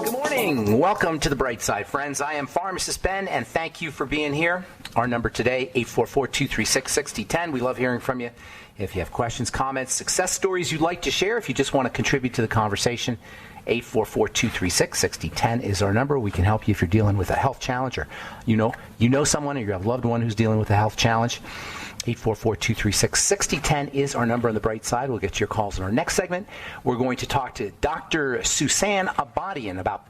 Good morning. Welcome to the Bright Side, friends. I am Pharmacist Ben, and thank you for being here. Our number today, 844-236-6010. We love hearing from you. If you have questions, comments, success stories you'd like to share, if you just want to contribute to the conversation, 844-236-6010 is our number. We can help you if you're dealing with a health challenge, or you know someone, or you have a loved one who's dealing with a health challenge. 844-236-6010 is our number on the Bright Side. We'll get to your calls in our next segment. We're going to talk to Dr. Susan Abadian about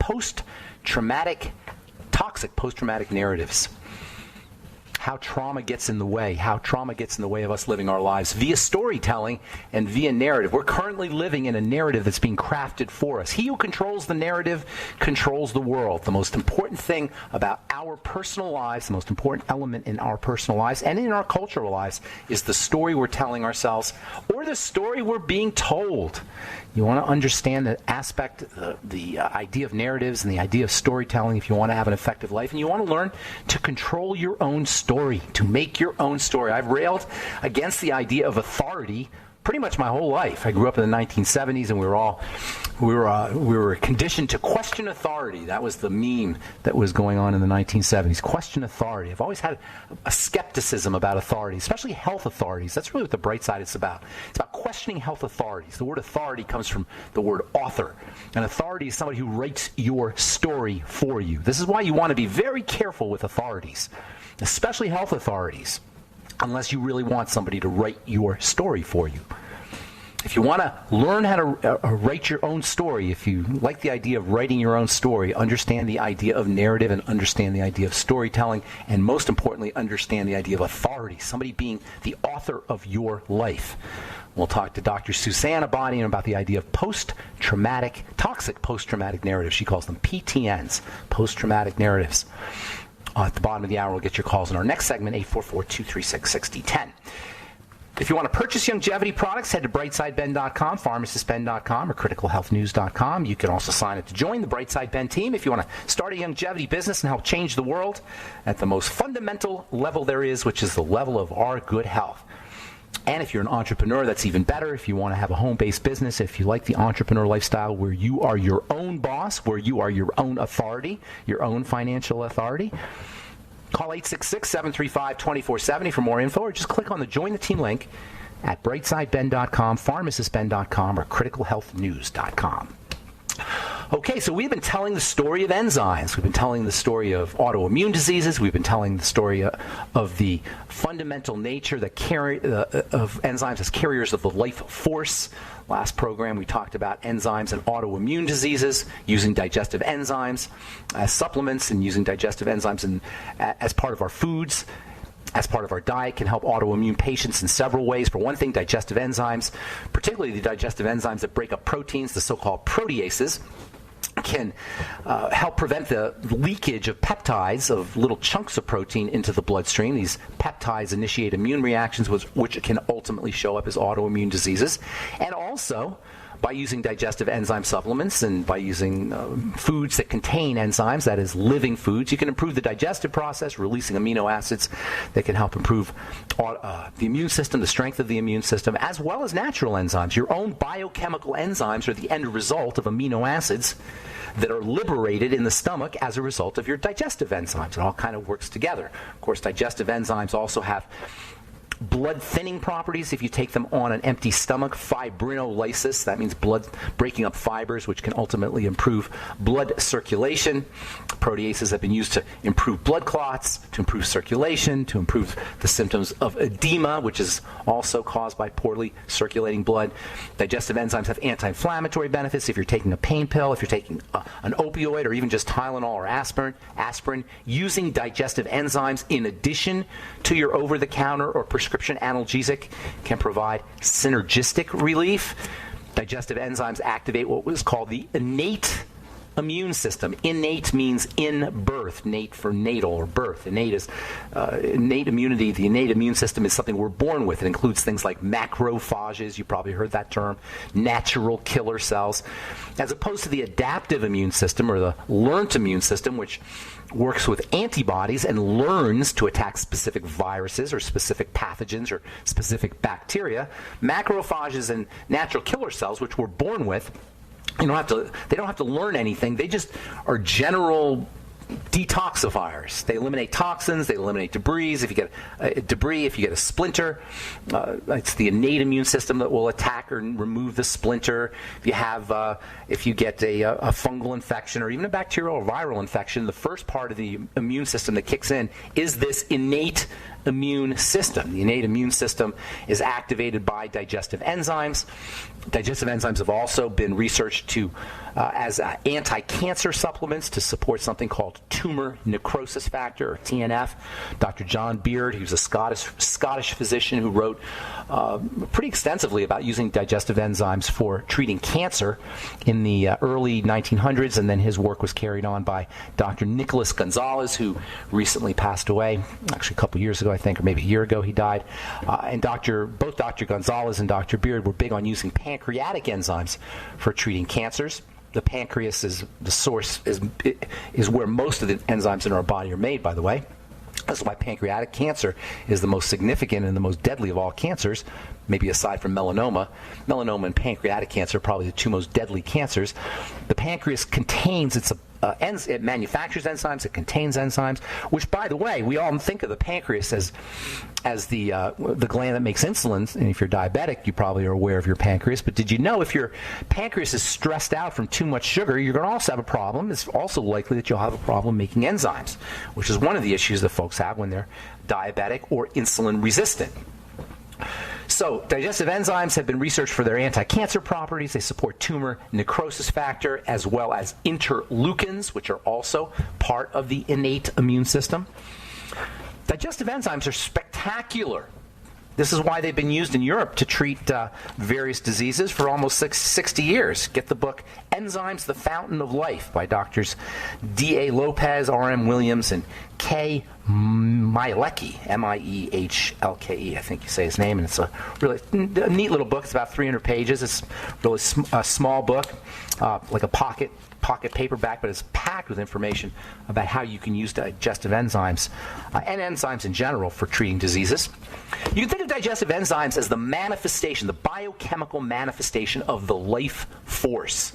toxic post-traumatic narratives. How trauma gets in the way, of us living our lives via storytelling and via narrative. We're currently living in a narrative that's being crafted for us. He who controls the narrative controls the world. The most important thing about our personal lives, the most important element in our personal lives and in our cultural lives is the story we're telling ourselves or the story we're being told. You want to understand the aspect, the idea of narratives and the idea of storytelling if you want to have an effective life, and you want to learn to control your own story, to make your own story. I've railed against the idea of authority pretty much my whole life. I grew up in the 1970s, and we were conditioned to question authority. That was the meme that was going on in the 1970s. Question authority. I've always had a skepticism about authority, especially health authorities. That's really what the Bright Side is about. It's about questioning health authorities. The word authority comes from the word author. An authority is somebody who writes your story for you. This is why you want to be very careful with authorities, especially health authorities, unless you really want somebody to write your story for you. If you want to learn how to write your own story, if you like the idea of writing your own story, understand the idea of narrative and understand the idea of storytelling, and most importantly, understand the idea of authority, somebody being the author of your life. We'll talk to Dr. Susan Abadian about the idea of toxic post-traumatic narratives. She calls them PTNs, post-traumatic narratives. At the bottom of the hour, we'll get your calls in our next segment, 844-236-6010. If you want to purchase longevity products, head to brightsideben.com, pharmacistben.com, or criticalhealthnews.com. You can also sign up to join the Brightside Ben team if you want to start a longevity business and help change the world at the most fundamental level there is, which is the level of our good health. And if you're an entrepreneur, that's even better. If you want to have a home-based business, if you like the entrepreneur lifestyle where you are your own boss, where you are your own authority, your own financial authority, call 866-735-2470 for more info, or just click on the Join the Team link at brightsideben.com, pharmacistben.com, or criticalhealthnews.com. Okay, so we've been telling the story of enzymes. We've been telling the story of autoimmune diseases. We've been telling the story of the fundamental nature of enzymes as carriers of the life force. Last program, we talked about enzymes and autoimmune diseases, using digestive enzymes as supplements and using digestive enzymes as part of our foods. As part of our diet, can help autoimmune patients in several ways. For one thing, digestive enzymes, particularly the digestive enzymes that break up proteins, the so-called proteases, can help prevent the leakage of peptides, of little chunks of protein, into the bloodstream. These peptides initiate immune reactions, which can ultimately show up as autoimmune diseases. And also, by using digestive enzyme supplements and by using foods that contain enzymes, that is, living foods, you can improve the digestive process, releasing amino acids that can help improve the immune system, the strength of the immune system, as well as natural enzymes. Your own biochemical enzymes are the end result of amino acids that are liberated in the stomach as a result of your digestive enzymes. It all kind of works together. Of course, digestive enzymes also have blood thinning properties if you take them on an empty stomach. Fibrinolysis, that means blood breaking up fibers, which can ultimately improve blood circulation. Proteases have been used to improve blood clots, to improve circulation, to improve the symptoms of edema, which is also caused by poorly circulating blood. Digestive enzymes have anti-inflammatory benefits if you're taking a pain pill, if you're taking an opioid, or even just Tylenol or aspirin. Using digestive enzymes in addition to your over-the-counter or prescription analgesic can provide synergistic relief. Digestive enzymes activate what was called the innate immune system. Innate means in birth. Nate for natal or birth. Innate is innate immunity. The innate immune system is something we're born with. It includes things like macrophages. You probably heard that term. Natural killer cells. As opposed to the adaptive immune system or the learned immune system, which works with antibodies and learns to attack specific viruses or specific pathogens or specific bacteria. Macrophages and natural killer cells, which we're born with, they don't have to learn anything. They just are general detoxifiers. They eliminate toxins. They eliminate debris. If you get if you get a splinter, it's the innate immune system that will attack or remove the splinter. If you get a fungal infection or even a bacterial or viral infection, the first part of the immune system that kicks in is this innate immune system. The innate immune system is activated by digestive enzymes. Digestive enzymes have also been researched as anti-cancer supplements to support something called tumor necrosis factor, or TNF. Dr. John Beard, who's a Scottish physician who wrote pretty extensively about using digestive enzymes for treating cancer in the early 1900s, and then his work was carried on by Dr. Nicholas Gonzalez, who recently passed away, actually a couple years ago, I think, or maybe a year ago he died. And both Dr. Gonzalez and Dr. Beard were big on using pancreatic enzymes for treating cancers. The pancreas is the source, is where most of the enzymes in our body are made, by the way. That's why pancreatic cancer is the most significant and the most deadly of all cancers, maybe aside from melanoma. Melanoma and pancreatic cancer are probably the two most deadly cancers. The pancreas contains, it manufactures enzymes, it contains enzymes, which, by the way, we all think of the pancreas as the gland that makes insulin. And if you're diabetic, you probably are aware of your pancreas. But did you know if your pancreas is stressed out from too much sugar, you're going to also have a problem. It's also likely that you'll have a problem making enzymes, which is one of the issues that folks have when they're diabetic or insulin resistant. So digestive enzymes have been researched for their anti-cancer properties. They support tumor necrosis factor as well as interleukins, which are also part of the innate immune system. Digestive enzymes are spectacular. This is why they've been used in Europe to treat various diseases for almost 60 years. Get the book Enzymes, the Fountain of Life by doctors D.A. Lopez, R.M. Williams, and K. Mielecki, M-I-E-H-L-K-E, I think you say his name. And it's a really neat little book. It's about 300 pages. It's really a small book, like a pocket paperback, but it's packed with information about how you can use digestive enzymes and enzymes in general for treating diseases. You can think of digestive enzymes as the manifestation, the biochemical manifestation of the life force.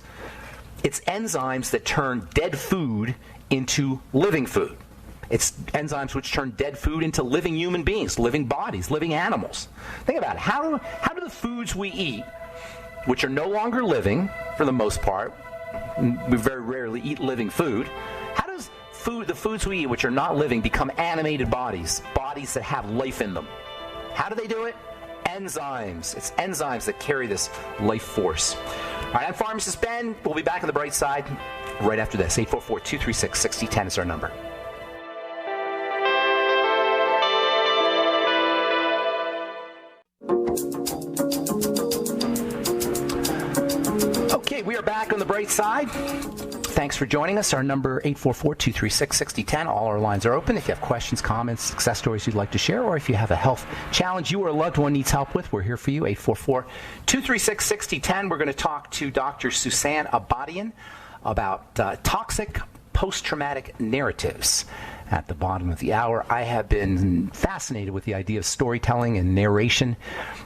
It's enzymes that turn dead food into living food. It's enzymes which turn dead food into living human beings, living bodies, living animals. Think about it. How do the foods we eat, which are no longer living for the most part, we very rarely eat living food, how does the foods we eat, which are not living, become animated bodies that have life in them? How do they do it? Enzymes. It's enzymes that carry this life force. All right, I'm Pharmacist Ben. We'll be back on the bright side right after this. 844-236-6010 is our number. Okay, we are back on the bright side. Thanks for joining us. Our number, 844-236-6010. All our lines are open. If you have questions, comments, success stories you'd like to share, or if you have a health challenge you or a loved one needs help with, we're here for you, 844-236-6010. We're going to talk to Dr. Susan Abadian about toxic post-traumatic narratives. At the bottom of the hour, I have been fascinated with the idea of storytelling and narration,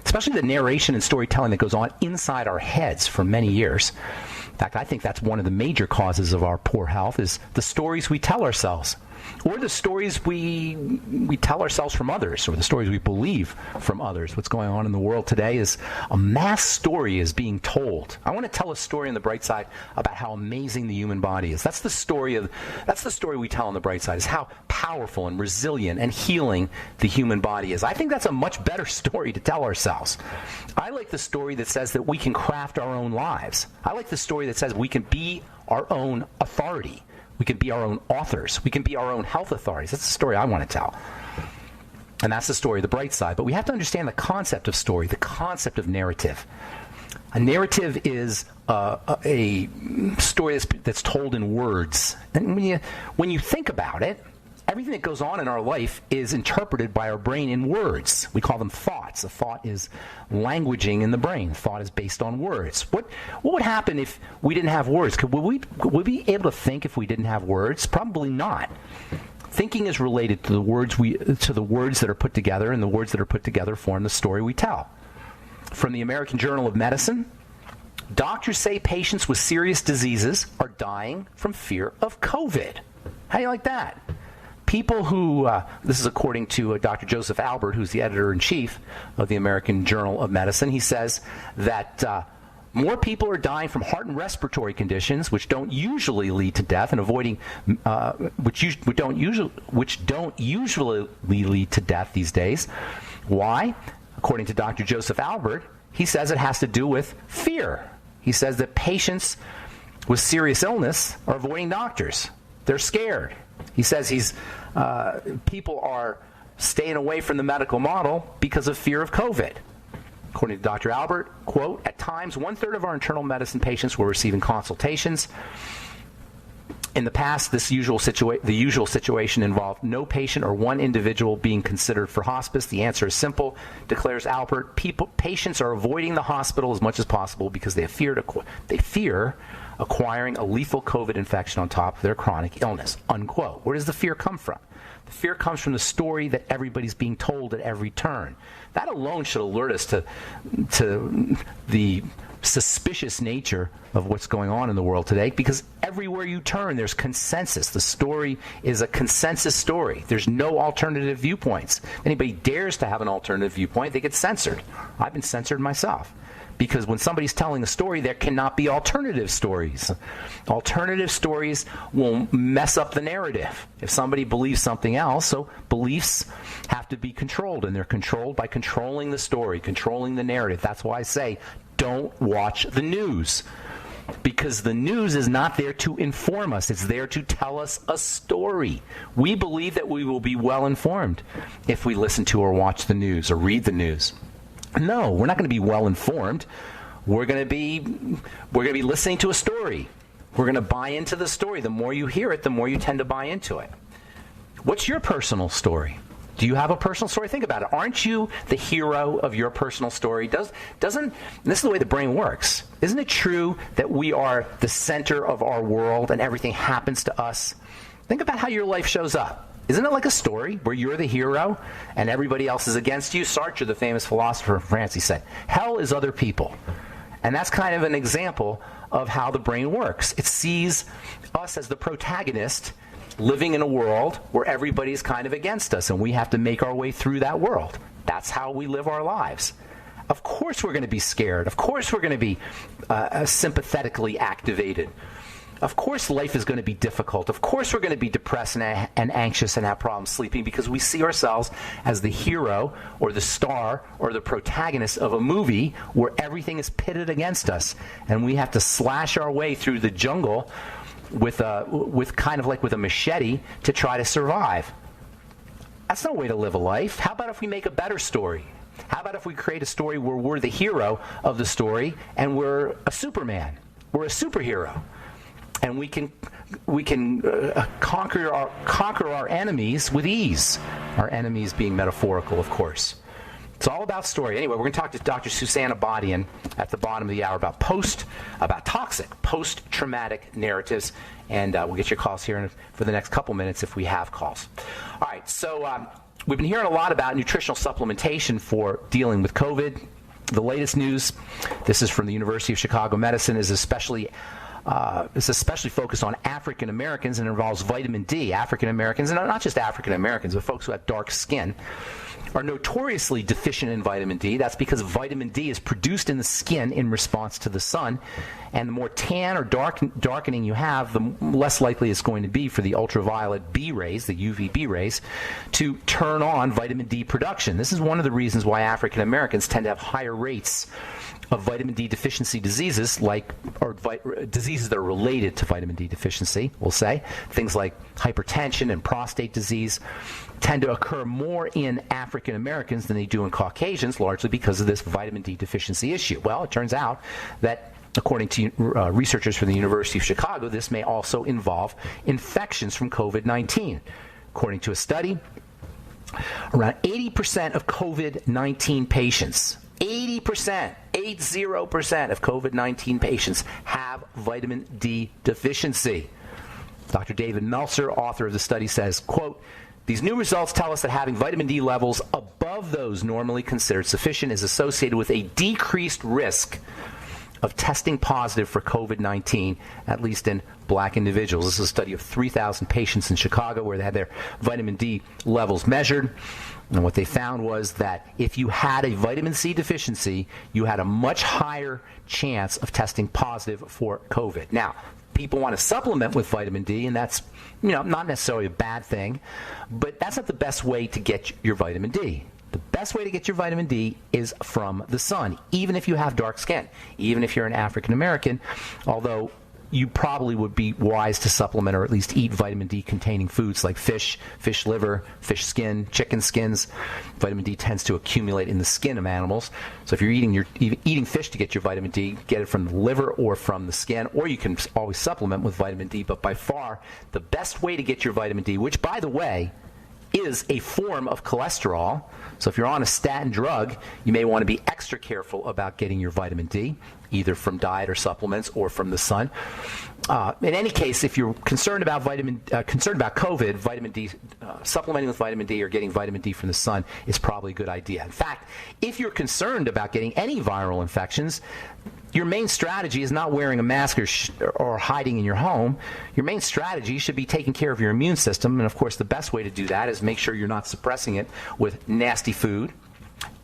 especially the narration and storytelling that goes on inside our heads for many years. In fact, I think that's one of the major causes of our poor health is the stories we tell ourselves, or the stories we tell ourselves from others, or the stories we believe from others. What's going on in the world today is a mass story is being told. I want to tell a story on the bright side about how amazing the human body is. That's the story we tell on the bright side, is how powerful and resilient and healing the human body is. I think that's a much better story to tell ourselves. I like the story that says that we can craft our own lives. I like the story that says we can be our own authority. We can be our own authors. We can be our own health authorities. That's the story I want to tell. And that's the story of the bright side. But we have to understand the concept of story, the concept of narrative. A narrative is a story that's told in words. And when you think about it, everything that goes on in our life is interpreted by our brain in words. We call them thoughts. A thought is languaging in the brain. Thought is based on words. What would happen if we didn't have words? Would we be able to think if we didn't have words? Probably not. Thinking is related to the words that are put together, and the words that are put together form the story we tell. From the American Journal of Medicine, Doctors say patients with serious diseases are dying from fear of COVID. How do you like that? People who, this is according to Dr. Joseph Albert, who's the editor-in-chief of the American Journal of Medicine. He says that more people are dying from heart and respiratory conditions, which don't usually lead to death, and avoiding, which don't usually lead to death these days. Why? According to Dr. Joseph Albert, he says it has to do with fear. He says that patients with serious illness are avoiding doctors. They're scared. He says people are staying away from the medical model because of fear of COVID. According to Dr. Albert, quote, at times 1/3 of our internal medicine patients were receiving consultations. In the past, the usual situation involved no patient or one individual being considered for hospice. The answer is simple, declares Albert. Patients are avoiding the hospital as much as possible because they fear acquiring a lethal COVID infection on top of their chronic illness, unquote. Where does the fear come from? The fear comes from the story that everybody's being told at every turn. That alone should alert us to the suspicious nature of what's going on in the world today, because everywhere you turn, there's consensus. The story is a consensus story. There's no alternative viewpoints. If anybody dares to have an alternative viewpoint, they get censored. I've been censored myself. Because when somebody's telling a story, there cannot be alternative stories. Alternative stories will mess up the narrative. If somebody believes something else, so beliefs have to be controlled, and they're controlled by controlling the story, controlling the narrative. That's why I say, don't watch the news. Because the news is not there to inform us. It's there to tell us a story. We believe that we will be well informed if we listen to or watch the news or read the news. No, we're not going to be well informed. We're going to be listening to a story. We're going to buy into the story. The more you hear it, the more you tend to buy into it. What's your personal story? Do you have a personal story? Think about it. Aren't you the hero of your personal story? This is the way the brain works. Isn't it true that we are the center of our world and everything happens to us? Think about how your life shows up. Isn't it like a story where you're the hero and everybody else is against you? Sartre, the famous philosopher from France, he said, hell is other people. And that's kind of an example of how the brain works. It sees us as the protagonist living in a world where everybody's kind of against us, and we have to make our way through that world. That's how we live our lives. Of course we're going to be scared. Of course we're going to be sympathetically activated. Of course life is going to be difficult. Of course we're going to be depressed and anxious and have problems sleeping, because we see ourselves as the hero or the star or the protagonist of a movie where everything is pitted against us, and we have to slash our way through the jungle with kind of like with a machete to try to survive. That's no way to live a life. How about if we make a better story? How about if we create a story where we're the hero of the story and we're a Superman? We're a superhero. And we can conquer our enemies with ease. Our enemies being metaphorical, of course. It's all about story. Anyway, we're going to talk to Dr. Susan Abadian at the bottom of the hour about toxic post-traumatic narratives, and we'll get your calls here for the next couple minutes if we have calls. All right, so we've been hearing a lot about nutritional supplementation for dealing with COVID. The latest news, this is from the University of Chicago Medicine, is especially focused on African Americans and involves vitamin D. African Americans, and not just African Americans, but folks who have dark skin, are notoriously deficient in vitamin D. That's because vitamin D is produced in the skin in response to the sun, and the more tan or darkening you have, the less likely it's going to be for the ultraviolet B rays, the UVB rays, to turn on vitamin D production. This is one of the reasons why African Americans tend to have higher rates of vitamin D deficiency diseases, diseases that are related to vitamin D deficiency, we'll say. Things like hypertension and prostate disease tend to occur more in African Americans than they do in Caucasians, largely because of this vitamin D deficiency issue. Well, it turns out that, according to researchers from the University of Chicago, this may also involve infections from COVID-19. According to a study, around 80% of COVID-19 patients, 80% of COVID-19 patients have vitamin D deficiency. Dr. David Meltzer, author of the study, says, quote, "These new results tell us that having vitamin D levels above those normally considered sufficient is associated with a decreased risk of testing positive for COVID-19, at least in black individuals. This is a study of 3,000 patients in Chicago where they had their vitamin D levels measured. And what they found was that if you had a vitamin C deficiency, you had a much higher chance of testing positive for COVID. Now, people want to supplement with vitamin D, and that's, not necessarily a bad thing, but that's not the best way to get your vitamin D. The best way to get your vitamin D is from the sun, even if you have dark skin, even if you're an African American, although you probably would be wise to supplement or at least eat vitamin D containing foods like fish, fish liver, fish skin, chicken skins. Vitamin D tends to accumulate in the skin of animals. So if you're eating fish to get your vitamin D, get it from the liver or from the skin, or you can always supplement with vitamin D. But by far, the best way to get your vitamin D, which, by the way, is a form of cholesterol. So if you're on a statin drug, you may want to be extra careful about getting your vitamin D, either from diet or supplements or from the sun. In any case, if you're concerned about COVID, vitamin D, supplementing with vitamin D or getting vitamin D from the sun is probably a good idea. In fact, if you're concerned about getting any viral infections, your main strategy is not wearing a mask or hiding in your home. Your main strategy should be taking care of your immune system. And, of course, the best way to do that is make sure you're not suppressing it with nasty food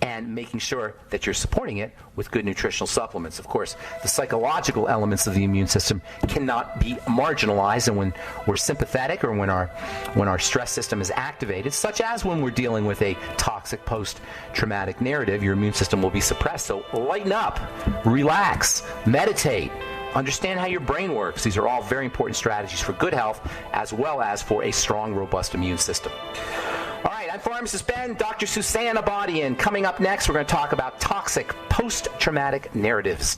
and making sure that you're supporting it with good nutritional supplements. Of course, the psychological elements of the immune system cannot be marginalized, and when we're sympathetic or when our stress system is activated, such as when we're dealing with a toxic post-traumatic narrative, your immune system will be suppressed. So lighten up, relax, meditate, understand how your brain works. These are all very important strategies for good health as well as for a strong, robust immune system. All right, I'm Pharmacist Ben. Dr. Susan Abadian. Coming up next, we're going to talk about toxic post-traumatic narratives.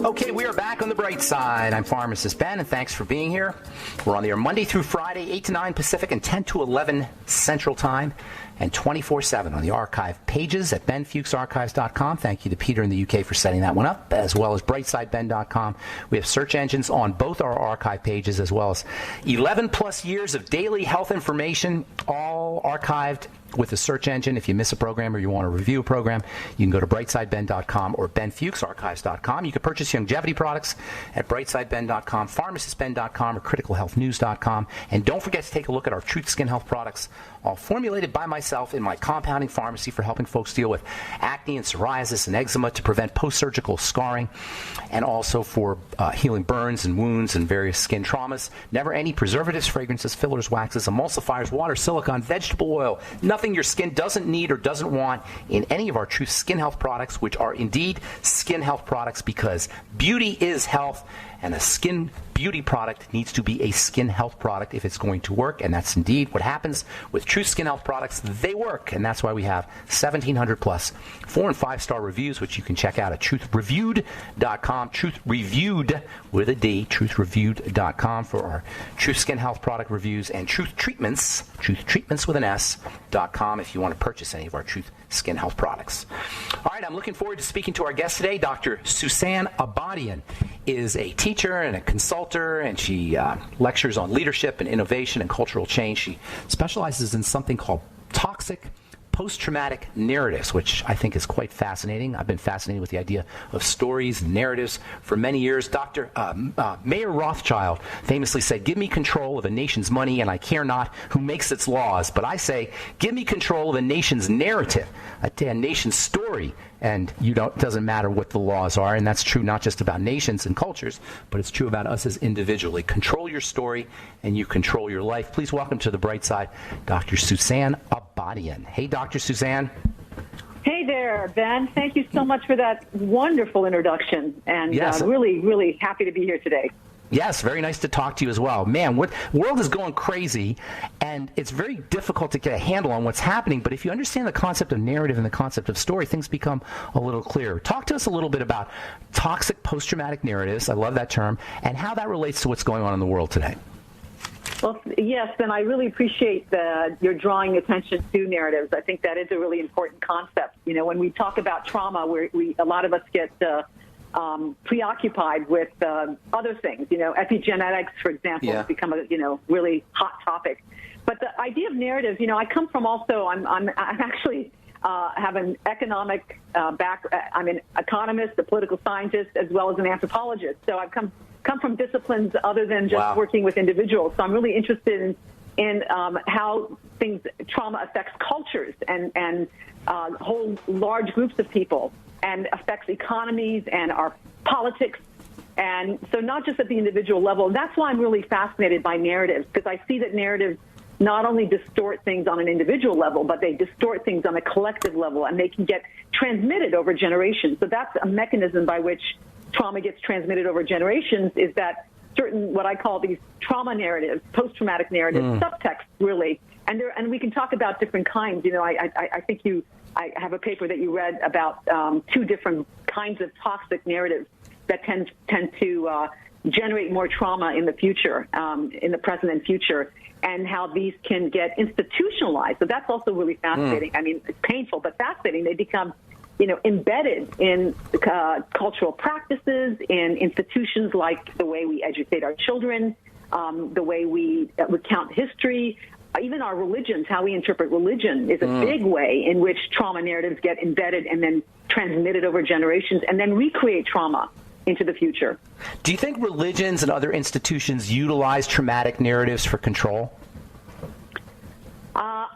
Okay, we are back on the bright side. I'm Pharmacist Ben, and thanks for being here. We're on the air Monday through Friday, 8 to 9 Pacific and 10 to 11 Central Time, and 24/7 on the archive pages at benfuchsarchives.com. Thank you to Peter in the UK for setting that one up, as well as brightsideben.com. We have search engines on both our archive pages, as well as 11 plus years of daily health information, all archived with the search engine. If you miss a program or you want to review a program, you can go to brightsideben.com or benfuchsarchives.com. You can purchase longevity products at brightsideben.com, pharmacistben.com, or criticalhealthnews.com. And don't forget to take a look at our Truth Skin Health products, all formulated by myself in my compounding pharmacy for helping folks deal with acne and psoriasis and eczema to prevent post-surgical scarring, and also for healing burns and wounds and various skin traumas. Never any preservatives, fragrances, fillers, waxes, emulsifiers, water, silicone, vegetable oil, nothing your skin doesn't need or doesn't want in any of our Truth Skin Health products, which are indeed skin health products, because beauty is health, and a skin beauty product needs to be a skin health product if it's going to work, and that's indeed what happens with Truth Skin Health products. They work, and that's why we have 1,700 plus 4- and 5-star reviews, which you can check out at truthreviewed.com, truthreviewed with a D, truthreviewed.com for our Truth Skin Health product reviews, and truth treatments with an S.com if you want to purchase any of our Truth Skin Health products. All right, I'm looking forward to speaking to our guest today. Dr. Susan Abadian is a teacher and a consultant, and she lectures on leadership and innovation and cultural change. She specializes in something called toxic post-traumatic narratives, which I think is quite fascinating. I've been fascinated with the idea of stories and narratives for many years. Mayer Rothschild famously said, "Give me control of a nation's money, and I care not who makes its laws." But I say, give me control of a nation's narrative, a nation's story, and it doesn't matter what the laws are. And that's true not just about nations and cultures, but it's true about us as individually. Control your story, and you control your life. Please welcome to the bright side, Dr. Susan Abadian. Hey, Dr. Susan. Hey there, Ben. Thank you so much for that wonderful introduction, and yes. Really, really happy to be here today. Yes, very nice to talk to you as well. Man, the world is going crazy, and it's very difficult to get a handle on what's happening, but if you understand the concept of narrative and the concept of story, things become a little clearer. Talk to us a little bit about toxic post-traumatic narratives, I love that term, and how that relates to what's going on in the world today. Well, yes, and I really appreciate your drawing attention to narratives. I think that is a really important concept. You know, when we talk about trauma, a lot of us get preoccupied with other things. You know, epigenetics, for example, has become a really hot topic. But the idea of narrative, I come from also. I'm actually have an economic I'm an economist, a political scientist, as well as an anthropologist. So I've come from disciplines other than just working with individuals. So I'm really interested in how trauma affects cultures and whole large groups of people, and affects economies and our politics. And so not just at the individual level. That's why I'm really fascinated by narratives, because I see that narratives not only distort things on an individual level, but they distort things on a collective level, and they can get transmitted over generations. So that's a mechanism by which trauma gets transmitted over generations, is that certain, what I call these trauma narratives, post-traumatic narratives, subtext, really. And we can talk about different kinds. You know, I think I have a paper that you read about 2 different kinds of toxic narratives that tend to generate more trauma in the future, in the present and future, and how these can get institutionalized. So that's also really fascinating. I mean, it's painful, but fascinating. They become, embedded in cultural practices, in institutions like the way we educate our children, the way we recount history, even our religions, how we interpret religion is a big way in which trauma narratives get embedded and then transmitted over generations and then recreate trauma into the future. Do you think religions and other institutions utilize traumatic narratives for control?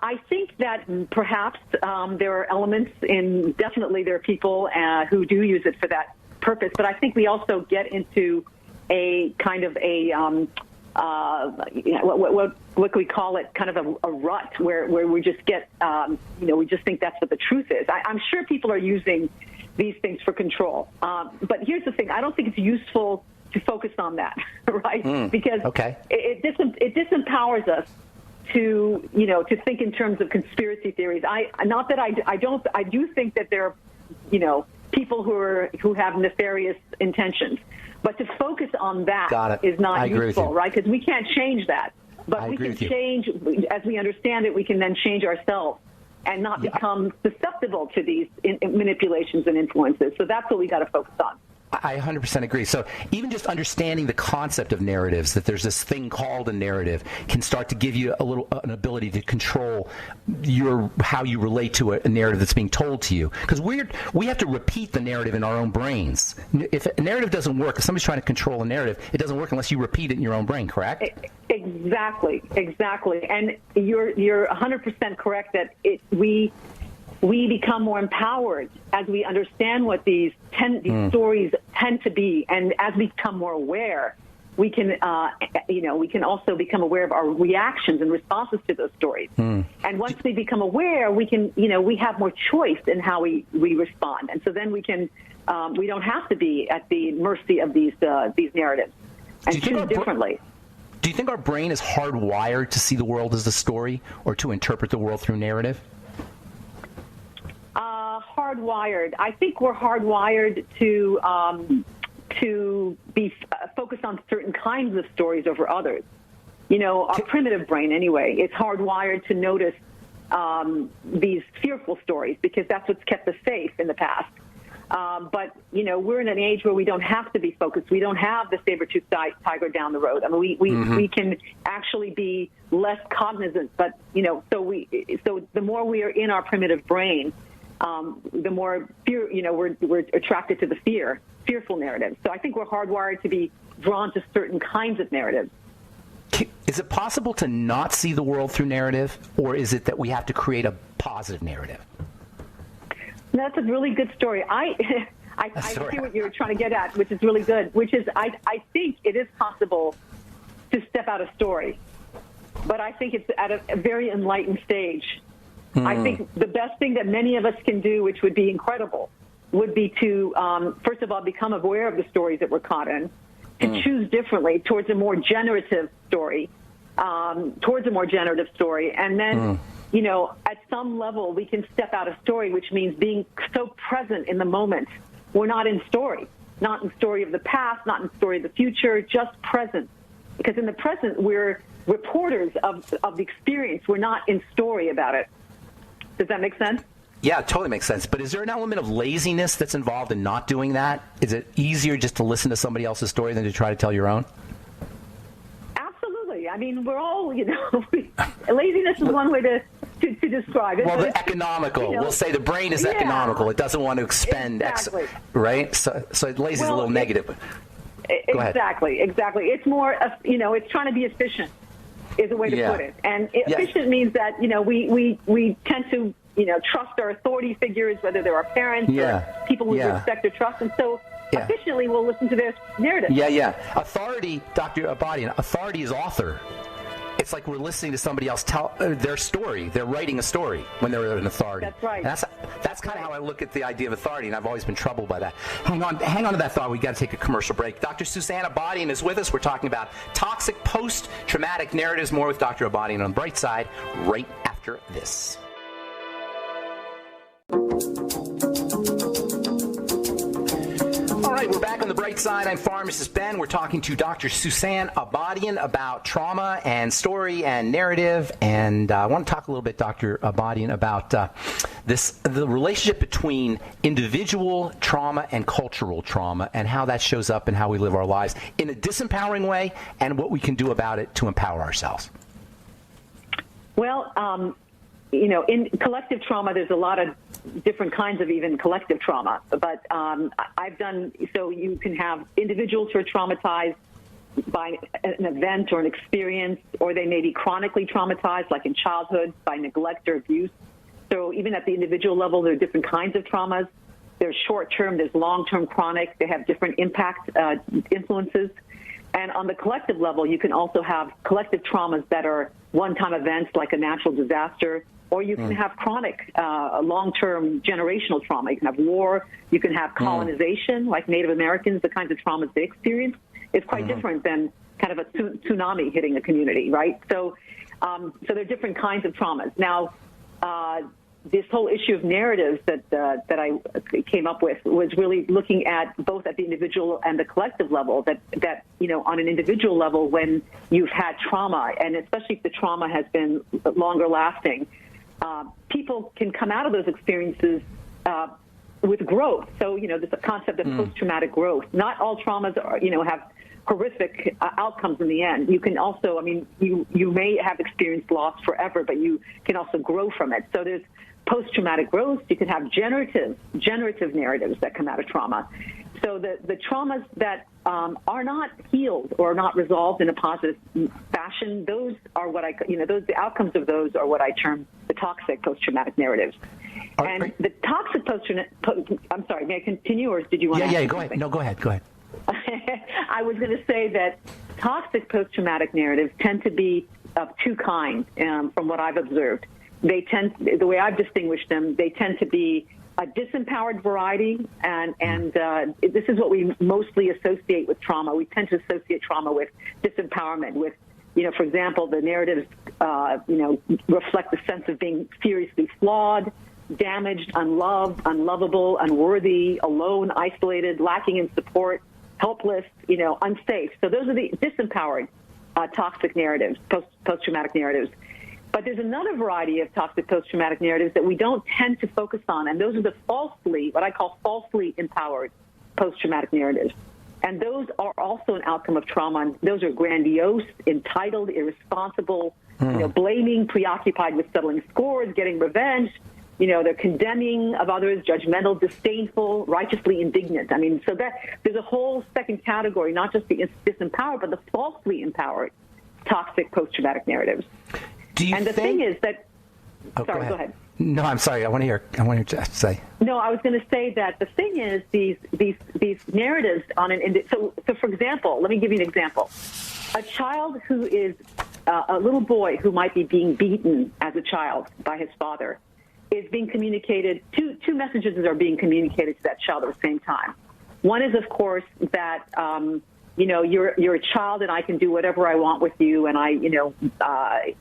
I think that perhaps there are elements definitely there are people who do use it for that purpose, but I think we also get into a kind of what can we call it, kind of a rut where we just get, we just think that's what the truth is. I'm sure people are using these things for control. But here's the thing. I don't think it's useful to focus on that, right? Because it disempowers us to think in terms of conspiracy theories. I do think that there are, people who have nefarious intentions. But to focus on that is not useful, right? Because we can't change that. But we can change, as we understand it, we can then change ourselves and not become susceptible to these manipulations and influences. So that's what we got to focus on. I 100% agree. So even just understanding the concept of narratives, that there's this thing called a narrative, can start to give you an ability to control how you relate to a narrative that's being told to you. Because we have to repeat the narrative in our own brains. If a narrative doesn't work, if somebody's trying to control a narrative, it doesn't work unless you repeat it in your own brain, correct? Exactly. And you're 100% correct that we become more empowered as we understand what these stories tend to be, and as we become more aware, we can also become aware of our reactions and responses to those stories. And once we become aware, we can, we have more choice in how we respond, and so then we can, we don't have to be at the mercy of these narratives and choose differently. Do you think our brain is hardwired to see the world as a story, or to interpret the world through narrative? Hardwired. I think we're hardwired to be focused on certain kinds of stories over others. Our primitive brain, anyway, it's hardwired to notice these fearful stories because that's what's kept us safe in the past. But we're in an age where we don't have to be focused. We don't have the saber-toothed tiger down the road. I mean, we can actually be less cognizant. But so the more we are in our primitive brain, the more fear, we're attracted to the fearful narratives. So I think we're hardwired to be drawn to certain kinds of narratives. Is it possible to not see the world through narrative, or is it that we have to create a positive narrative? That's a really good story. I see what you're trying to get at, which is really good, which is I think it is possible to step out of story, but I think it's at a very enlightened stage. I think the best thing that many of us can do, which would be incredible, would be to, first of all, become aware of the stories that we're caught in, to choose differently towards a more generative story, and then, at some level, we can step out of story, which means being so present in the moment. We're not in story of the past, not in story of the future, just present. Because in the present, we're reporters of the experience. We're not in story about it. Does that make sense? Yeah, it totally makes sense. But is there an element of laziness that's involved in not doing that? Is it easier just to listen to somebody else's story than to try to tell your own? Absolutely. I mean, we're all, laziness is one way to to describe it. Well, the economical. We'll say the brain is economical. It doesn't want to expend right? So it lays a little negative. Go ahead. Exactly. It's more, it's trying to be efficient is a way to put it. And efficient means that, we tend to, trust our authority figures, whether they're our parents or people we respect or trust. And so efficiently we'll listen to their narrative. Authority, Dr. Abadian, authority is author. It's like we're listening to somebody else tell their story. They're writing a story when they're an authority. That's right. And that's kind of how I look at the idea of authority, and I've always been troubled by that. Hang on to that thought. We've got to take a commercial break. Dr. Susan Abadian is with us. We're talking about toxic post-traumatic narratives. More with Dr. Abadian on the Bright Side right after this. All right, we're back on the Bright Side. I'm Pharmacist Ben. We're talking to Dr. Susan Abadian about trauma and story and narrative. And I want to talk a little bit, Dr. Abadian, about the relationship between individual trauma and cultural trauma and how that shows up in how we live our lives in a disempowering way and what we can do about it to empower ourselves. Well, in collective trauma, there's a lot of different kinds of even collective trauma. But so you can have individuals who are traumatized by an event or an experience, or they may be chronically traumatized, like in childhood, by neglect or abuse. So even at the individual level, there are different kinds of traumas. There's short-term, there's long-term chronic. They have different impact influences. And on the collective level, you can also have collective traumas that are one-time events like a natural disaster, or you can have chronic, long-term generational trauma. You can have war. You can have colonization, like Native Americans, the kinds of traumas they experience. It's quite different than kind of a tsunami hitting a community, right? So there are different kinds of traumas. Now, this whole issue of narratives that I came up with was really looking at both at the individual and the collective level, that on an individual level, when you've had trauma, and especially if the trauma has been longer lasting, people can come out of those experiences with growth. So, there's a concept of post-traumatic growth. Not all traumas have horrific outcomes in the end. You can also, you may have experienced loss forever, but you can also grow from it. So there's post-traumatic growth. You can have generative narratives that come out of trauma. So the traumas that are not healed or not resolved in a positive fashion, those are what the outcomes of those are what I term the toxic post-traumatic narratives. And the toxic I'm sorry, may I continue, or did you want to ask go ahead. No, go ahead. I was going to say that toxic post-traumatic narratives tend to be of two kinds, from what I've observed. The way I've distinguished them, they tend to be a disempowered variety, and this is what we mostly associate with trauma. We tend to associate trauma with disempowerment, with, for example, the narratives, reflect the sense of being seriously flawed, damaged, unloved, unlovable, unworthy, alone, isolated, lacking in support, helpless, unsafe. So those are the disempowered toxic narratives, post-traumatic narratives. But there's another variety of toxic post-traumatic narratives that we don't tend to focus on, and those are what I call falsely empowered post-traumatic narratives. And those are also an outcome of trauma. And those are grandiose, entitled, irresponsible, blaming, preoccupied with settling scores, getting revenge. They're condemning of others, judgmental, disdainful, righteously indignant. So that there's a whole second category, not just the disempowered, but the falsely empowered toxic post-traumatic narratives. Thing is that, sorry, go ahead. No, I'm sorry. I want to hear Jeff say. No, I was going to say that the thing is these narratives on so for example, let me give you an example. A child who is a little boy who might be being beaten as a child by his father is being communicated. Two messages are being communicated to that child at the same time. One is, of course, that you're a child and I can do whatever I want with you, and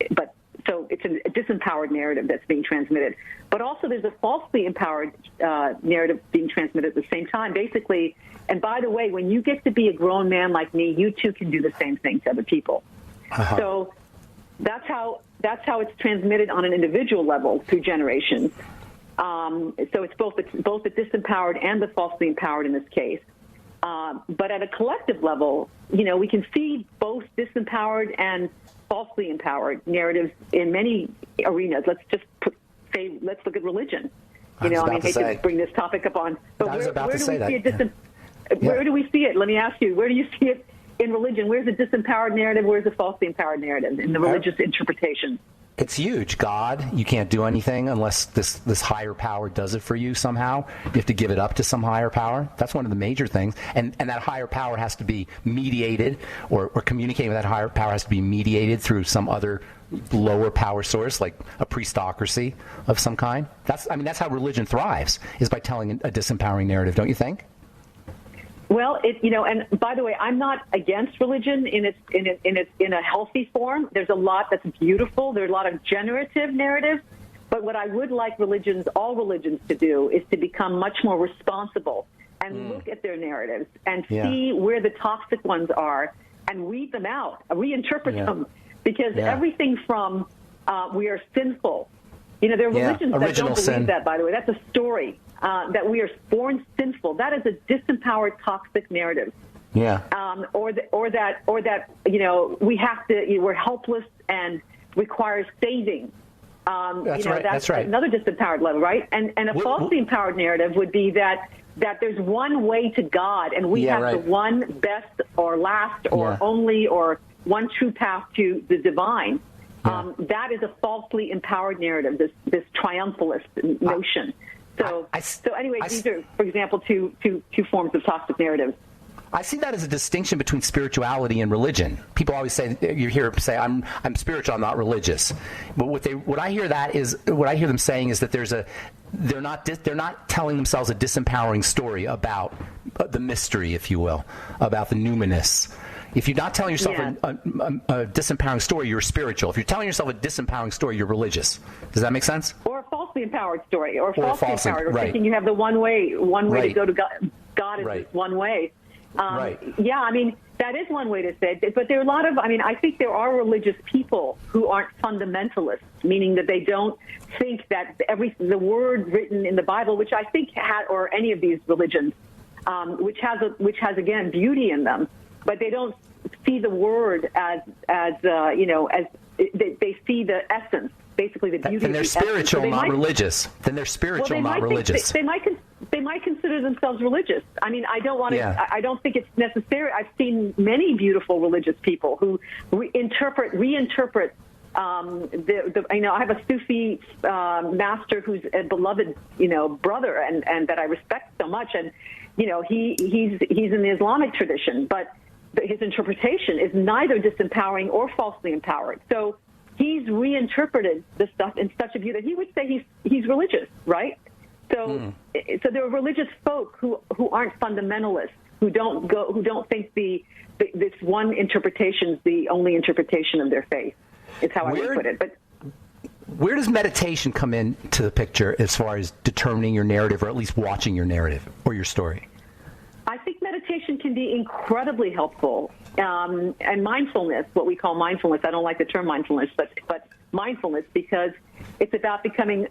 but. So it's a disempowered narrative that's being transmitted. But also there's a falsely empowered narrative being transmitted at the same time, basically. And by the way, when you get to be a grown man like me, you too can do the same thing to other people. So that's how it's transmitted on an individual level through generations. So it's both the disempowered and the falsely empowered in this case. But at a collective level, we can see both disempowered and falsely empowered narratives in many arenas. Let's just let's look at religion. I hate to bring this topic up on, but where do we see it? Let me ask you, where do you see it in religion? Where's the disempowered narrative? Where's the falsely empowered narrative in the religious interpretation? It's huge. God, you can't do anything unless this higher power does it for you somehow. You have to give it up to some higher power. That's one of the major things. And that higher power has to be mediated, or communicating with that higher power has to be mediated through some other lower power source, like a priestocracy of some kind. That's how religion thrives, is by telling a disempowering narrative, don't you think? Well, and by the way, I'm not against religion in a healthy form. There's a lot that's beautiful. There's a lot of generative narratives. But what I would like all religions to do is to become much more responsible and look at their narratives and see where the toxic ones are and weed them out, reinterpret them. Because everything from we are sinful. There are religions that don't believe that, by the way. That's a story. That we are born sinful. That is a disempowered, toxic narrative. Yeah. Or that we have to. We're helpless and requires saving. That's right. Another disempowered level, right? And a falsely empowered narrative would be that there's one way to God, and we have the one best or last or only or one true path to the divine. That is a falsely empowered narrative. This triumphalist notion. So anyway, these are, for example, two forms of toxic narratives. I see that as a distinction between spirituality and religion. People always say, you hear them say, "I'm spiritual, I'm not religious." But what I hear them saying is that they're not telling themselves a disempowering story about the mystery, if you will, about the numinous. If you're not telling yourself a disempowering story, you're spiritual. If you're telling yourself a disempowering story, you're religious. Does that make sense? Or a falsely empowered story, or falsely empowered, or thinking you have the one way to go to God. God is this one way. Yeah, that is one way to say it. But there are a lot of, I think there are religious people who aren't fundamentalists, meaning that they don't think that the word written in the Bible, which I think or any of these religions, which has again beauty in them, but they don't see the word as they see the essence, basically the beauty. Then they're spiritual, not religious. Then they're spiritual, not religious. They might consider themselves religious. I don't want to. I don't think it's necessary. I've seen many beautiful religious people who reinterpret. I have a Sufi master who's a beloved, brother, and that I respect so much, and he's in the Islamic tradition, but his interpretation is neither disempowering or falsely empowered. So he's reinterpreted the stuff in such a view that he would say he's religious, right? So there are religious folk who aren't fundamentalists, who don't think this one interpretation is the only interpretation of their faith. Is how I would put it. But where does meditation come into the picture as far as determining your narrative, or at least watching your narrative or your story? I think meditation can be incredibly helpful, and mindfulness, what we call mindfulness. I don't like the term mindfulness, but mindfulness, because it's about becoming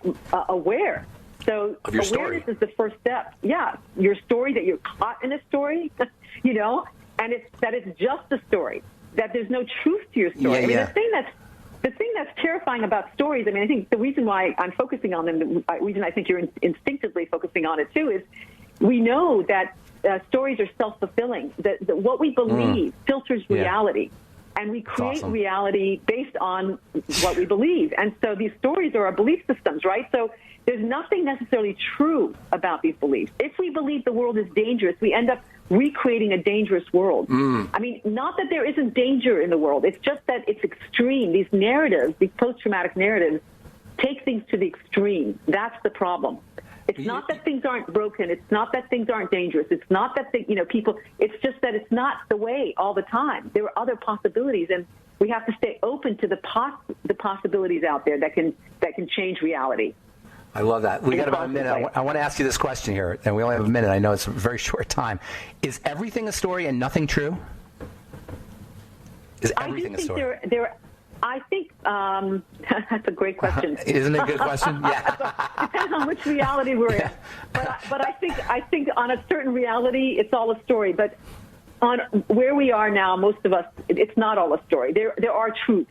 aware. So of your awareness story is the first step. Yeah, your story, that you're caught in a story, and it's just a story, that there's no truth to your story. The thing that's terrifying about stories, I think the reason why I'm focusing on them, the reason I think you're instinctively focusing on it too, is we know that stories are self-fulfilling. That what we believe filters reality, and we create reality based on what we believe. And so these stories are our belief systems, right? So there's nothing necessarily true about these beliefs. If we believe the world is dangerous, we end up recreating a dangerous world. Not that there isn't danger in the world. It's just that it's extreme. These narratives, these post-traumatic narratives, take things to the extreme. That's the problem. It's not that things aren't broken. It's not that things aren't dangerous. It's not that people. It's just that it's not the way all the time. There are other possibilities, and we have to stay open to the possibilities out there that can change reality. I love that. We got about a minute. I want to ask you this question here, and we only have a minute. I know it's a very short time. Is everything a story and nothing true? Is everything a story? I think that's a great question. Isn't it a good question? Yeah. Depends on which reality we're in. But I think on a certain reality, it's all a story. But on where we are now, most of us, it's not all a story. There are truths.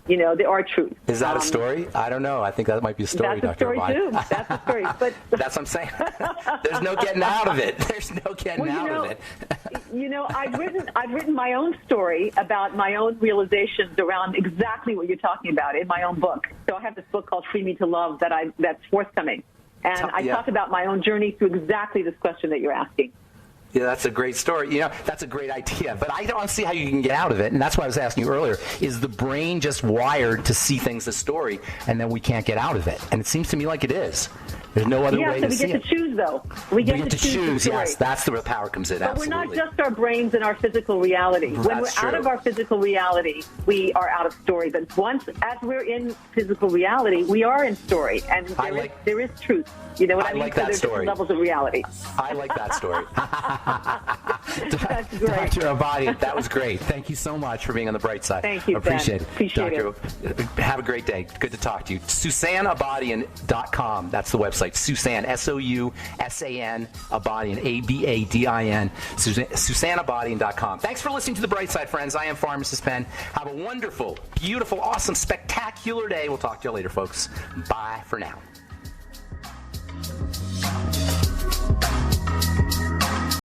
there are truths. Is that a story? I don't know. I think that might be a story, That's a story, too. That's a story. But that's what I'm saying. There's no getting out of it. There's no getting out of it. I've written my own story about my own realizations around exactly what you're talking about in my own book. So I have this book called Free Me to Love that's forthcoming. And I talk about my own journey through exactly this question that you're asking. Yeah, that's a great story. That's a great idea. But I don't see how you can get out of it. And that's why I was asking you earlier. Is the brain just wired to see things as story, and then we can't get out of it? And it seems to me like it is. There's no other way to see it. Yeah, so we get to choose, though. We get to choose, yes. That's where the power comes in, but absolutely. We're not just our brains and our physical reality. When we're out of our physical reality, we are out of story. But as we're in physical reality, we are in story. And there is truth. You know what I mean? Like that story. Levels of reality. I like that story. That's great. Dr. Abadian, that was great. Thank you so much for being on the bright side. Thank you, Appreciate Ben. it. Appreciate it. Have a great day. Good to talk to you. SusanAbadian.com. That's the website. Susan, SOUSAN, Abadian, ABADIN. SusanAbadian.com. Thanks for listening to The Bright Side, friends. I am Pharmacist Ben. Have a wonderful, beautiful, awesome, spectacular day. We'll talk to you later, folks. Bye for now.